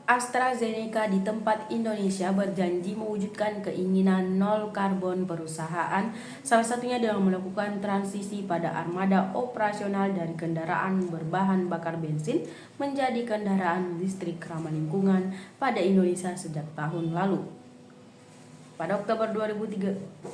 AstraZeneca di tempat Indonesia berjanji mewujudkan keinginan nol karbon perusahaan, salah satunya dengan melakukan transisi pada armada operasional dari kendaraan berbahan bakar bensin menjadi kendaraan listrik ramah lingkungan pada Indonesia sejak tahun lalu. Pada Oktober 2023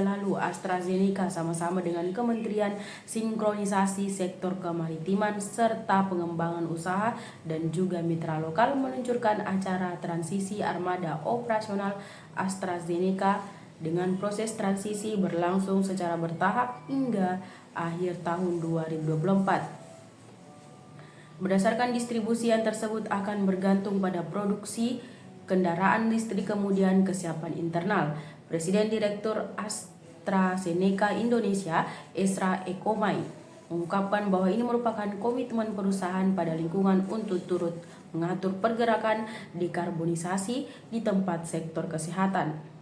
lalu, AstraZeneca sama-sama dengan Kementerian Sinkronisasi Sektor Kemaritiman serta Pengembangan Usaha dan juga mitra lokal meluncurkan acara transisi armada operasional AstraZeneca dengan proses transisi berlangsung secara bertahap hingga akhir tahun 2024. Berdasarkan distribusi yang tersebut akan bergantung pada produksi kendaraan listrik kemudian kesiapan internal. Presiden Direktur AstraZeneca Indonesia, Esra Ekomai, mengungkapkan bahwa ini merupakan komitmen perusahaan pada lingkungan untuk turut mengatur pergerakan dekarbonisasi di tempat sektor kesehatan.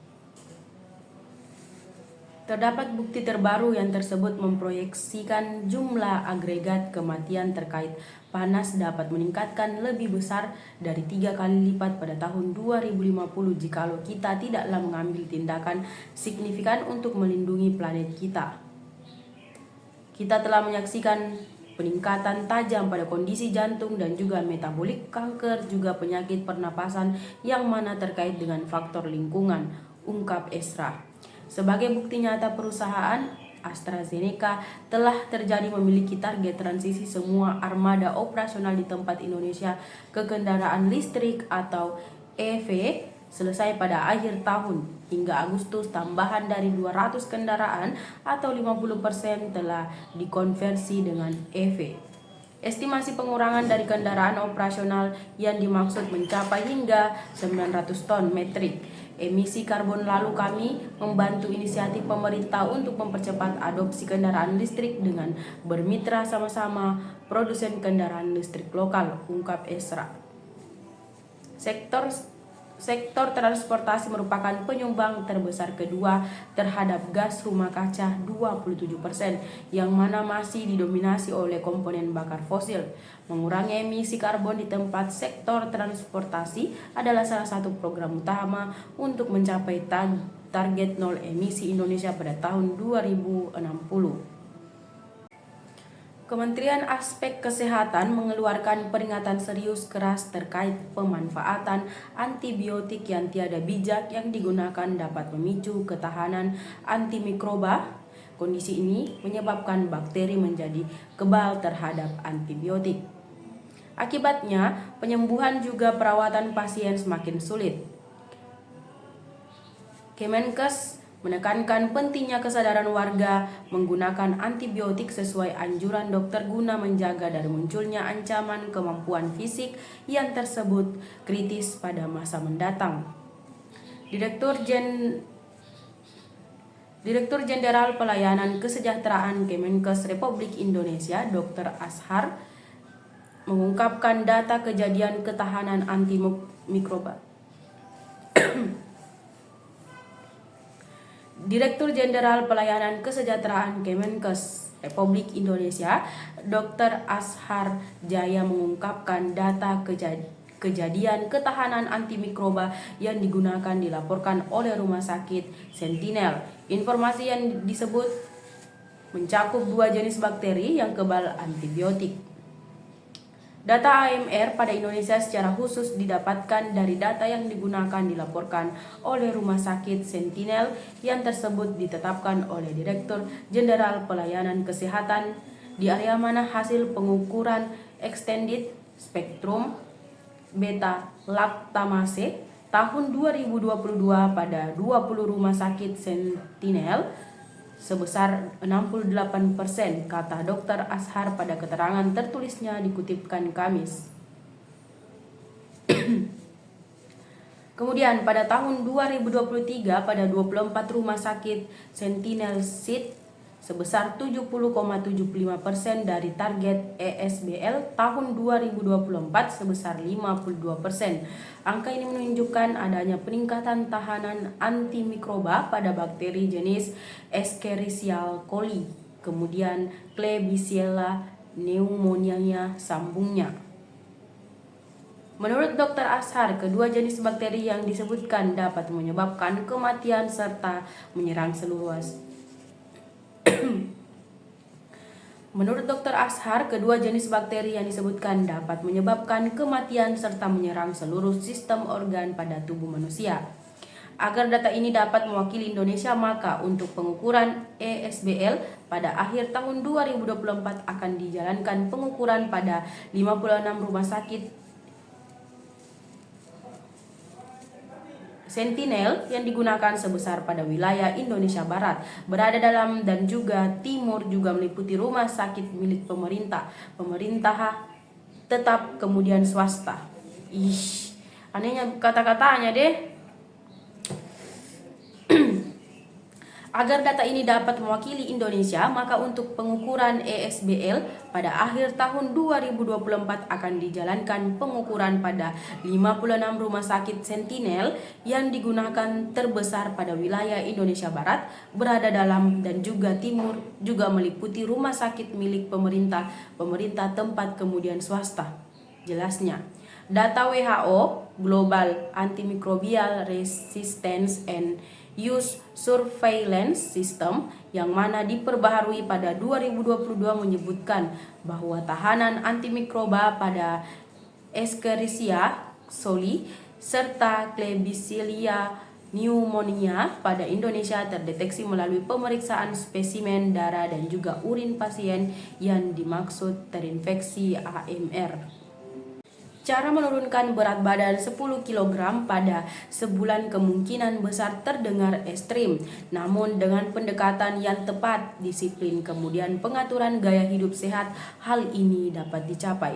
Terdapat bukti terbaru yang tersebut memproyeksikan jumlah agregat kematian terkait panas dapat meningkatkan lebih besar dari 3 kali lipat pada tahun 2050 jikalau kita tidaklah mengambil tindakan signifikan untuk melindungi planet kita. Kita telah menyaksikan peningkatan tajam pada kondisi jantung dan juga metabolik, kanker, juga penyakit pernapasan yang mana terkait dengan faktor lingkungan, ungkap Esra. Sebagai bukti nyata perusahaan AstraZeneca telah terjadi memiliki target transisi semua armada operasional di tempat Indonesia ke kendaraan listrik atau EV selesai pada akhir tahun. Hingga Agustus, tambahan dari 200 kendaraan atau 50% telah dikonversi dengan EV. Estimasi pengurangan dari kendaraan operasional yang dimaksud mencapai hingga 900 ton metrik emisi karbon. Lalu kami membantu inisiatif pemerintah untuk mempercepat adopsi kendaraan listrik dengan bermitra sama-sama produsen kendaraan listrik lokal, ungkap Esra. Sektor transportasi merupakan penyumbang terbesar kedua terhadap gas rumah kaca 27%, yang mana masih didominasi oleh komponen bakar fosil. Mengurangi emisi karbon di tempat sektor transportasi adalah salah satu program utama untuk mencapai target nol emisi Indonesia pada tahun 2060. Kementerian Aspek Kesehatan mengeluarkan peringatan serius keras terkait pemanfaatan antibiotik yang tiada bijak yang digunakan dapat memicu ketahanan antimikroba. Kondisi ini menyebabkan bakteri menjadi kebal terhadap antibiotik. Akibatnya, penyembuhan juga perawatan pasien semakin sulit. Kemenkes menekankan pentingnya kesadaran warga menggunakan antibiotik sesuai anjuran dokter guna menjaga dari munculnya ancaman kemampuan fisik yang tersebut kritis pada masa mendatang. Direktur Jenderal Pelayanan Kesejahteraan Kemenkes Republik Indonesia, Dr. Ashar, mengungkapkan data kejadian ketahanan antimikroba. Direktur Jenderal Pelayanan Kesejahteraan Kemenkes Republik Indonesia, Dr. Ashar Jaya, mengungkapkan data kejadian ketahanan antimikroba yang digunakan dilaporkan oleh Rumah Sakit Sentinel. Informasi yang disebut mencakup 2 jenis bakteri yang kebal antibiotik. Data AMR pada Indonesia secara khusus didapatkan dari data yang digunakan dilaporkan oleh Rumah Sakit Sentinel yang tersebut ditetapkan oleh Direktur Jenderal Pelayanan Kesehatan, di area mana hasil pengukuran extended spectrum beta lactamase tahun 2022 pada 20 rumah sakit Sentinel sebesar 68%, kata Dr. Ashar pada keterangan tertulisnya dikutipkan Kamis. Kemudian pada tahun 2023 pada 24 rumah sakit Sentinel SID sebesar 70,75% dari target ESBL tahun 2024 sebesar 52%. Angka ini menunjukkan adanya peningkatan tahanan antimikroba pada bakteri jenis Escherichia coli, kemudian Klebsiella pneumoniae sambungnya. Menurut Dr. Ashar, kedua jenis bakteri yang disebutkan dapat menyebabkan kematian serta menyerang seluruh Menurut Dr. Ashar, kedua jenis bakteri yang disebutkan dapat menyebabkan kematian serta menyerang seluruh sistem organ pada tubuh manusia. Agar data ini dapat mewakili Indonesia, maka untuk pengukuran ESBL pada akhir tahun 2024 akan dijalankan pengukuran pada 56 rumah sakit Sentinel yang digunakan sebesar pada wilayah Indonesia Barat, berada dalam dan juga timur, juga meliputi rumah sakit milik pemerintah tetap, kemudian swasta. Anehnya kata-katanya deh. Agar data ini dapat mewakili Indonesia, maka untuk pengukuran ESBL pada akhir tahun 2024 akan dijalankan pengukuran pada 56 rumah sakit Sentinel yang digunakan terbesar pada wilayah Indonesia Barat, berada dalam dan juga timur, juga meliputi rumah sakit milik pemerintah tempat, kemudian swasta. Jelasnya, data WHO Global Antimicrobial Resistance and Use Surveillance System yang mana diperbaharui pada 2022 menyebutkan bahwa tahanan antimikroba pada Escherichia coli serta Klebsiella pneumonia pada Indonesia terdeteksi melalui pemeriksaan spesimen darah dan juga urin pasien yang dimaksud terinfeksi AMR. Cara menurunkan berat badan 10 kg pada sebulan kemungkinan besar terdengar ekstrim, namun dengan pendekatan yang tepat, disiplin, kemudian pengaturan gaya hidup sehat, hal ini dapat dicapai.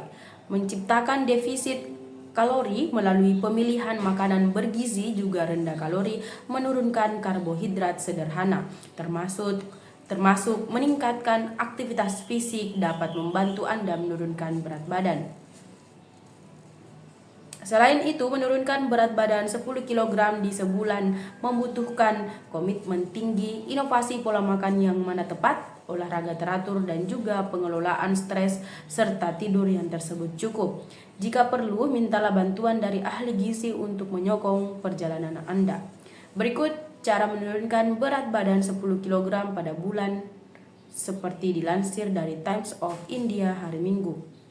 Menciptakan defisit kalori melalui pemilihan makanan bergizi juga rendah kalori, menurunkan karbohidrat sederhana, termasuk meningkatkan aktivitas fisik dapat membantu Anda menurunkan berat badan. Selain itu, menurunkan berat badan 10 kg di sebulan membutuhkan komitmen tinggi, inovasi pola makan yang mana tepat, olahraga teratur, dan juga pengelolaan stres serta tidur yang tersebut cukup. Jika perlu, mintalah bantuan dari ahli gizi untuk menyokong perjalanan Anda. Berikut cara menurunkan berat badan 10 kg pada bulan seperti dilansir dari Times of India hari Minggu.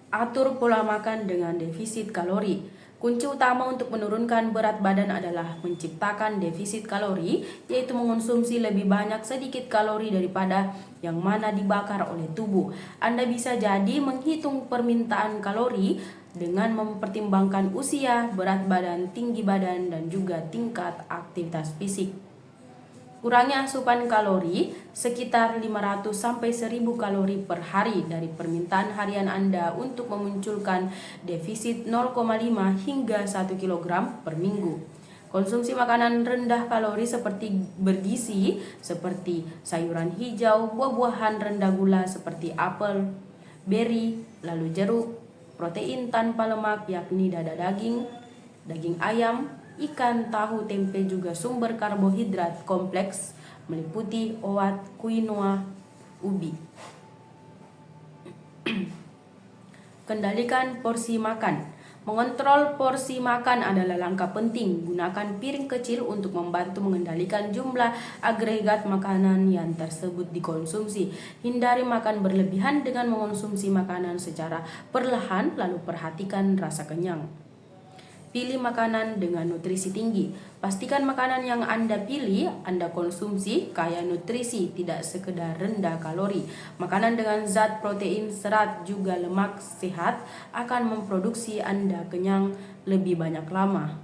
Atur pola makan dengan defisit kalori. Kunci utama untuk menurunkan berat badan adalah menciptakan defisit kalori, yaitu mengonsumsi lebih banyak sedikit kalori daripada yang mana dibakar oleh tubuh. Anda bisa jadi menghitung permintaan kalori dengan mempertimbangkan usia, berat badan, tinggi badan, dan juga tingkat aktivitas fisik. Kurangi asupan kalori sekitar 500 sampai 1000 kalori per hari dari permintaan harian Anda untuk memunculkan defisit 0,5 hingga 1 kg per minggu. Konsumsi makanan rendah kalori seperti bergizi, seperti sayuran hijau, buah-buahan rendah gula seperti apel, beri, lalu jeruk, protein tanpa lemak yakni dada daging, daging ayam, ikan, tahu, tempe juga sumber karbohidrat kompleks meliputi oat, quinoa, ubi. Kendalikan porsi makan. Mengontrol porsi makan adalah langkah penting. Gunakan piring kecil untuk membantu mengendalikan jumlah agregat makanan yang tersebut dikonsumsi. Hindari makan berlebihan dengan mengonsumsi makanan secara perlahan, lalu perhatikan rasa kenyang. Pilih makanan dengan nutrisi tinggi. Pastikan makanan yang Anda pilih, Anda konsumsi kaya nutrisi, tidak sekedar rendah kalori. Makanan dengan zat protein, serat, juga lemak sehat akan memproduksi Anda kenyang lebih banyak lama.